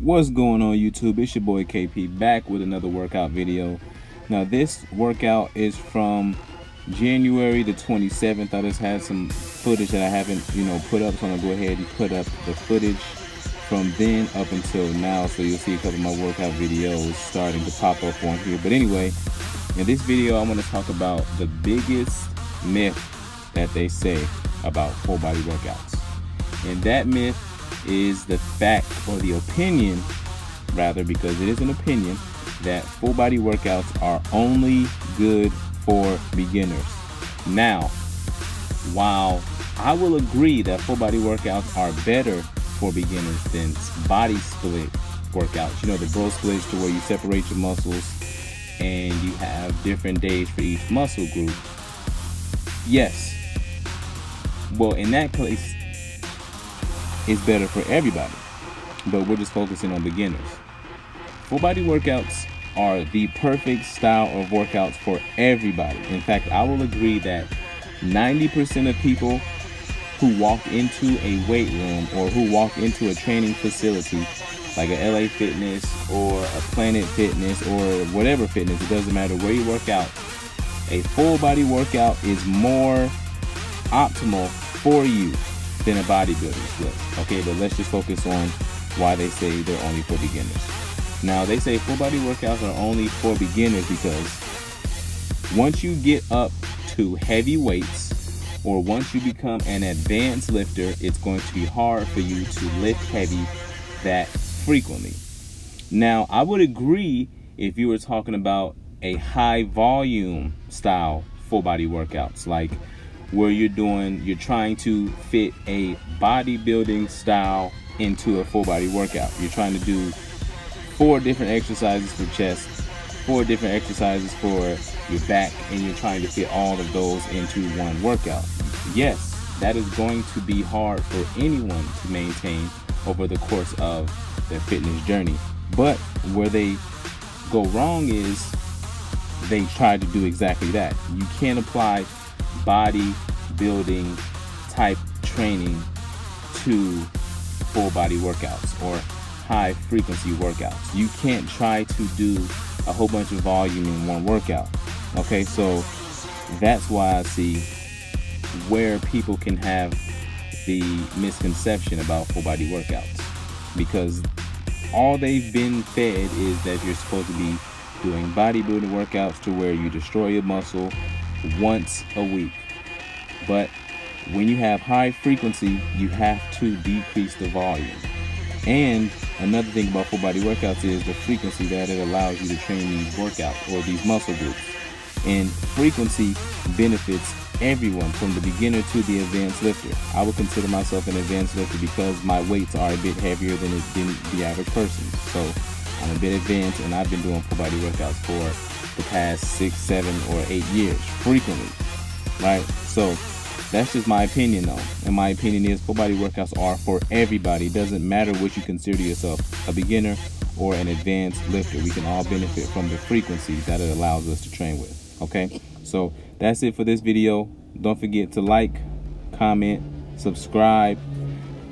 What's going on, YouTube? It's your boy KP back with another workout video. Now this workout is from January the 27th. I just had some footage that I haven't put up, so I'm gonna go ahead and put up the footage from then up until now, so you'll see a couple of my workout videos starting to pop up on here. But anyway, in this video I want to talk about the biggest myth that they say about full body workouts, and that myth is the fact, or the opinion rather, because it is an opinion, that full body workouts are only good for beginners. Now, while I will agree that full body workouts are better for beginners than body split workouts, the bro splits, to where you separate your muscles and you have different days for each muscle group, yes, well, in that case it's better for everybody, but we're just focusing on beginners. Full body workouts are the perfect style of workouts for everybody. In fact, I will agree that 90% of people who walk into a weight room or who walk into a training facility like a LA Fitness or a Planet Fitness or whatever fitness, it doesn't matter where you work out, a full body workout is more optimal for you than a bodybuilding split. Okay, but let's just focus on why they say they're only for beginners. Now, they say full body workouts are only for beginners because once you get up to heavy weights, or once you become an advanced lifter, it's going to be hard for you to lift heavy that frequently. Now, I would agree if you were talking about a high volume style full body workouts, like where you're trying to fit a bodybuilding style into a full body workout. You're trying to do 4 different exercises for chest, 4 different exercises for your back, and you're trying to fit all of those into one workout. Yes, that is going to be hard for anyone to maintain over the course of their fitness journey. But where they go wrong is they try to do exactly that. You can't apply body building type training to full body workouts or high frequency workouts. You can't try to do a whole bunch of volume in one workout. Okay, so that's why I see where people can have the misconception about full body workouts, because all they've been fed is that you're supposed to be doing bodybuilding workouts to where you destroy your muscle once a week. But when you have high frequency, you have to decrease the volume. And another thing about full body workouts is the frequency that it allows you to train these workouts or these muscle groups. And frequency benefits everyone, from the beginner to the advanced lifter. I would consider myself an advanced lifter because my weights are a bit heavier than the average person. So I'm a bit advanced, and I've been doing full body workouts for the past 6, 7, or 8 years frequently, right? So that's just my opinion, though. And my opinion is full body workouts are for everybody. It doesn't matter what you consider yourself, a beginner or an advanced lifter. We can all benefit from the frequency that it allows us to train with. Okay, so that's it for this video. Don't forget to like, comment, subscribe,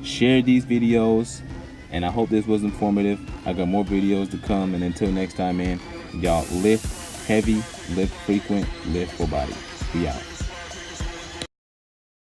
share these videos, and I hope this was informative. I got more videos to come, and until next time, man, y'all lift heavy, lift frequent, lift full body. Be out.